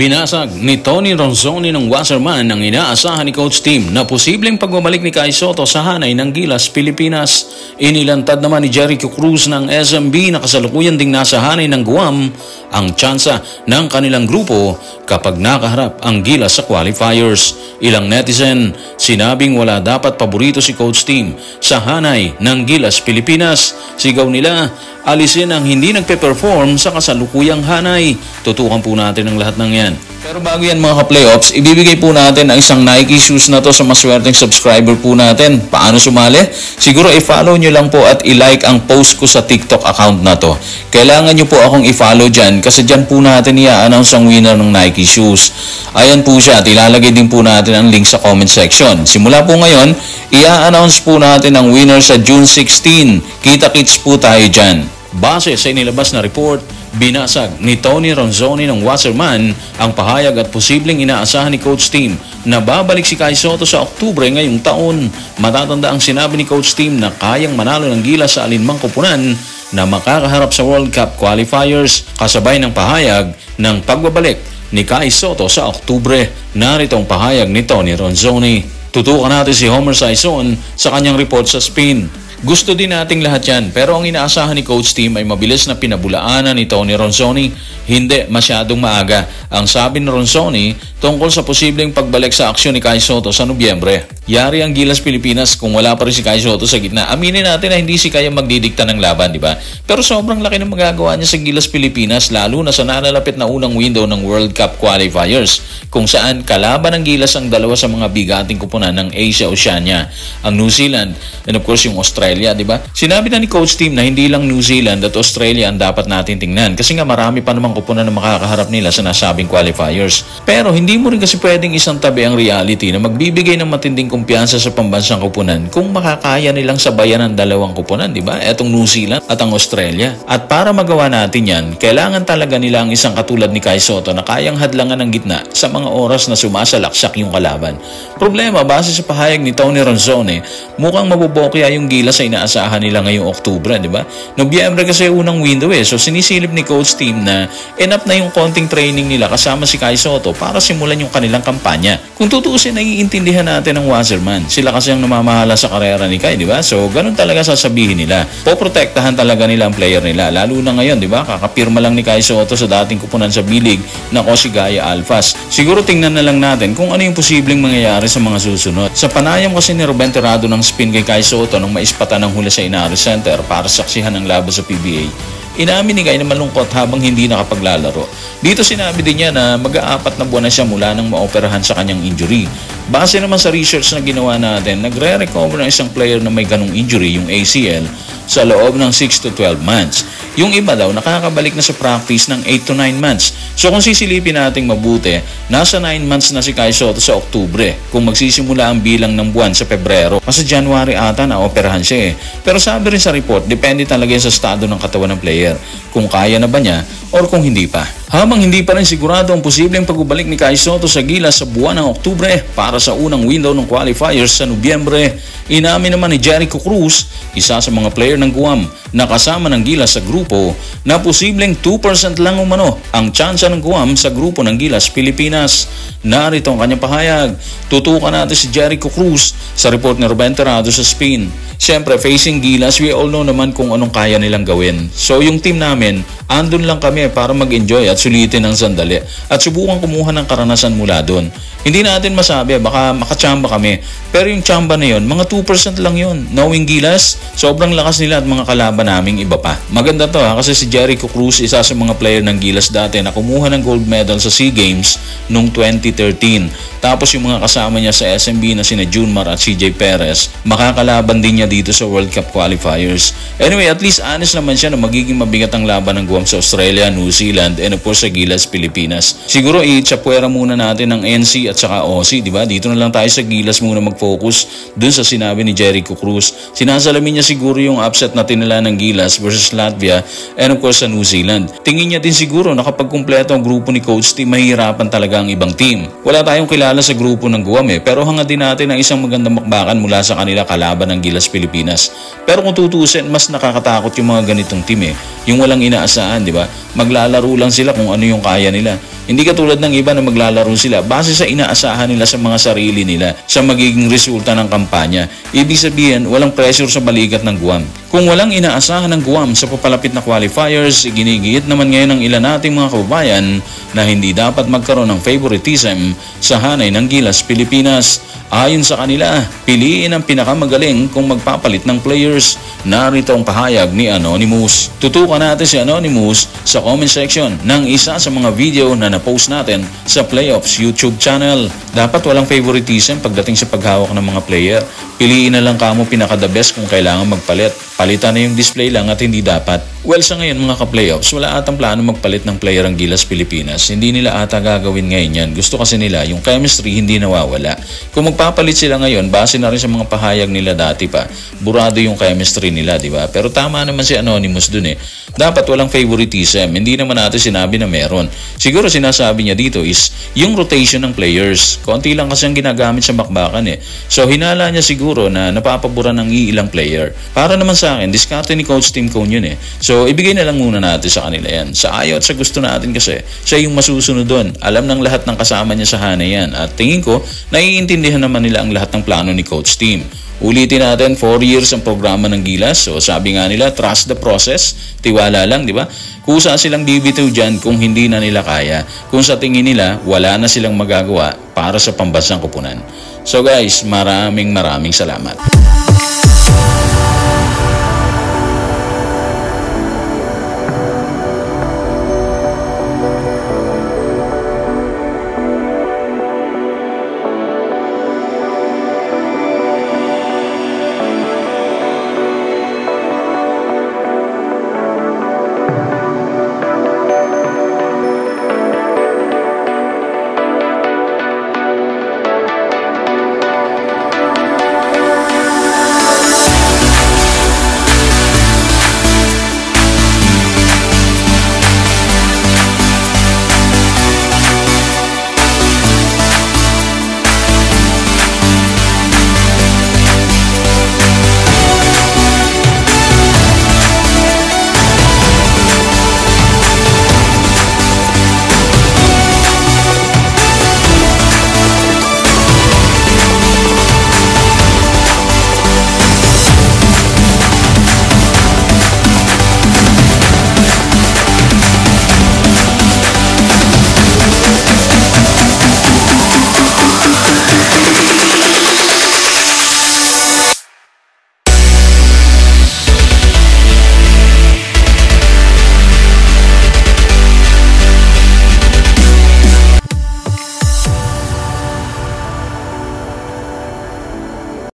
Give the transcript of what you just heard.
Binasag ni Tony Ronzoni ng Wasserman ang inaasahan ni Coach Tim na posibleng pagbabalik ni Kai Sotto sa hanay ng Gilas, Pilipinas. Inilantad naman ni Jericho Cruz ng SMB na kasalukuyan ding nasa hanay ng Guam ang tsansa ng kanilang grupo kapag nakaharap ang Gilas sa qualifiers. Ilang netizen sinabing wala dapat paborito si Coach Tim sa hanay ng Gilas, Pilipinas. Sigaw nila, alisin ang hindi nagpe-perform sa kasalukuyang hanay. Tutukan po natin ang lahat ng yan. Pero bago yan mga ka-playoffs, ibibigay po natin ang isang Nike shoes na to sa maswerteng subscriber po natin. Paano sumali? Siguro i-follow nyo lang po at i-like ang post ko sa TikTok account na to. Kailangan nyo po akong i-follow dyan kasi dyan po natin i-announce ang winner ng Nike shoes. Ayan po siya at ilalagay din po natin ang link sa comment section. Simula po ngayon, i-announce po natin ang winner sa June 16. Kita-kits po tayo dyan. Base sa inilabas na report, binasag ni Tony Ronzoni ng Wasserman ang pahayag at posibleng inaasahan ni Coach Tim na babalik si Kai Sotto sa Oktubre ngayong taon. Matatanda ang sinabi ni Coach Tim na kayang manalo ng Gilas sa alinmang koponan na makakaharap sa World Cup qualifiers kasabay ng pahayag ng pagbabalik ni Kai Sotto sa Oktubre. Narito ang pahayag ni Tony Ronzoni. Tutukan natin si Homer Saison sa kanyang report sa Spin. Gusto din nating lahat yan pero ang inaasahan ni Coach Tim ay mabilis na pinabulaanan ni Tony Ronzoni. Hindi masyadong maaga ang sabi ni Ronzoni tungkol sa posibleng pagbalik sa aksyon ni Kai Sotto sa Nobyembre. Yari ang Gilas Pilipinas kung wala pa rin si Kai Sotto sa gitna. Aminin natin na hindi si Kai ang magdidikta ng laban, di ba? Pero sobrang laki ng magagawa niya sa Gilas Pilipinas lalo na sa nalalapit na unang window ng World Cup qualifiers kung saan kalaban ng Gilas ang dalawa sa mga bigating kupunan ng Asia Oceania, ang New Zealand and of course yung Australia, di ba? Sinabi na ni Coach Tim na hindi lang New Zealand at Australia ang dapat natin tingnan kasi nga marami pa namang kupunan na makakaharap nila sa nasabing qualifiers. Pero hindi mo rin kasi pwedeng isang tabi ang reality na magbibigay ng matinding kumpiyansa sa pambansang kupunan kung makakaya nilang sabayan ang dalawang kupunan, di ba? Etong New Zealand at ang Australia. At para magawa natin yan, kailangan talaga nila ang isang katulad ni Kai Sotto na kayang hadlangan ng gitna sa mga oras na sumasalaksak yung kalaban. Problema, base sa pahayag ni Tony Ronzoni, mukhang mabubokya yung Gilas sa inaasahan nila ngayong Oktubre, di ba? Nobyembre kasi unang window So sinisilip ni Coach Tim na enough na yung konting training nila kasama si Kai Sotto para simulan yung kanilang kampanya. Kung tutuusin, naiintindihan natin ang Wasserman. Sila kasi ang namamahala sa karera ni Kai, di ba? So ganun talaga sasabihin nila. Poprotektahan talaga nila ang player nila. Lalo na ngayon, di ba? Kakapirma lang ni Kai Sotto sa dating kupunan sa bilig na Kosigaya Alphas. Siguro tingnan na lang natin kung ano yung posibleng mangyayari sa mga susunod. Sa panayam kasi ni Ruben Tirado ng Spin kay Kai Sotto nung maispatan ng huli sa Inaris Center para saksihan ng laban sa PBA, inamin ni Kai na malungkot habang hindi nakapaglalaro. Dito sinabi din niya na mag-aapat na buwan na siya mula nang maoperahan sa kanyang injury. Base naman sa research na ginawa natin, nagre-recover ng isang player na may ganong injury, yung ACL, sa loob ng 6 to 12 months. Yung iba daw nakakabalik na sa practice ng 8 to 9 months. So kung sisilipin nating mabuti, nasa 9 months na si Kai Sotto sa Oktubre kung magsisimula ang bilang ng buwan sa Pebrero. Kasi January ata na operahan siya Pero sabi rin sa report, depende talaga sa estado ng katawan ng player kung kaya na ba niya or kung hindi pa. Habang hindi pa rin sigurado ang posibleng pagbabalik ni Kai Sotto sa Gilas sa buwan ng Oktubre para sa unang window ng qualifiers sa Nobyembre, inamin naman ni Jericho Cruz, isa sa mga player ng Guam na kasama ng Gilas sa grupo, na posibleng 2% lang umano ang tsansa ng Guam sa grupo ng Gilas, Pilipinas. Narito ang kanyang pahayag. Tutukan natin si Jericho Cruz sa report ni Ruben Tirado sa Spin. Siyempre, facing Gilas, we all know naman kung anong kaya nilang gawin. So yung team namin, andun lang kami para mag-enjoy at sulitin ng sandali at subukan kumuha ng karanasan mula doon. Hindi natin masabi, baka makachamba kami. Pero yung chamba na yun, mga 2% lang yun. Knowing Gilas, sobrang lakas nila at mga kalaban naming iba pa. Maganda to kasi si Jericho Cruz, isa sa mga player ng Gilas dati na kumuha ng gold medal sa SEA Games noong 2013. Tapos yung mga kasama niya sa SMB na sina Junmar at CJ Perez, makakalaban din niya dito sa World Cup qualifiers. Anyway, at least honest naman siya na magiging mabigat ang laban ng Guam sa Australia, New Zealand, and of course sa Gilas, Pilipinas. Siguro i-chapwera muna natin ng NC at saka OC, di ba? Dito na lang tayo sa Gilas muna mag-focus dun sa sinabi ni Jericho Cruz. Sinasalamin niya siguro yung upset na tinala ng Gilas versus Latvia and of course sa New Zealand. Tingin niya din siguro na kapag kumpleto ang grupo ni Coach Tim, mahihirapan talaga ang ibang team. Wala tayong kilala sa grupo ng Guam pero hangad din natin ang isang magandang makbakan mula sa kanila kalaban ng Gilas, Pilipinas. Pero kung tutusin, mas nakakatakot yung mga ganitong team Yung walang inaasahan, di ba? Maglalaro lang sila kung ano yung kaya nila. Hindi katulad ng iba na maglalaro sila base sa inaasahan nila sa mga sarili nila sa magiging resulta ng kampanya. Ibig sabihin, walang pressure sa balikat ng Guam. Kung walang inaasahan ng Guam sa papalapit na qualifiers, ginigit naman ngayon ng ilan nating mga kababayan na hindi dapat magkaroon ng favoritism sa hanay ng Gilas Pilipinas. Ayon sa kanila, piliin ang pinakamagaling kung magpapalit ng players. Narito ang pahayag ni Anonymous. Tutukan natin si Anonymous sa comment section ng isa sa mga video na na-post natin sa Playoffs YouTube channel. Dapat walang favoritism pagdating sa paghawak ng mga player. Piliin na lang kamo pinaka-the best kung kailangan magpalit. Palitan na yung display lang at hindi dapat. Well, sa ngayon mga ka-playoffs, wala atang plano magpalit ng player ang Gilas Pilipinas. Hindi nila ata gagawin ngayon yan. Gusto kasi nila yung chemistry hindi nawawala. Kung magpapalit sila ngayon, base na rin sa mga pahayag nila dati pa, burado yung chemistry nila, di ba? Pero tama naman si Anonymous dun eh. Dapat walang favoritism. Hindi naman natin sinabi na meron. Siguro sinasabi niya dito is yung rotation ng players. Konti lang kasi ang ginagamit sa bakbakan eh. So hinala niya siguro na napapaboran ng iilang player. Para naman sa akin, diskarte ni Coach Tim Cone yun eh. So ibigay na lang muna natin sa kanila yan. Sa ayaw at sa gusto natin kasi siya yung masusunod doon. Alam ng lahat ng kasama niya sa hanay yan. At tingin ko, naiintindihan naman nila ang lahat ng plano ni Coach Tim. Ulitin natin, 4 years ang programa ng Gilas. So sabi nga nila, trust the process. Tiwala lang, di ba? Kusa silang bibitaw dyan kung hindi na nila kaya. Kung sa tingin nila, wala na silang magagawa para sa pambansang kupunan. So guys, maraming salamat.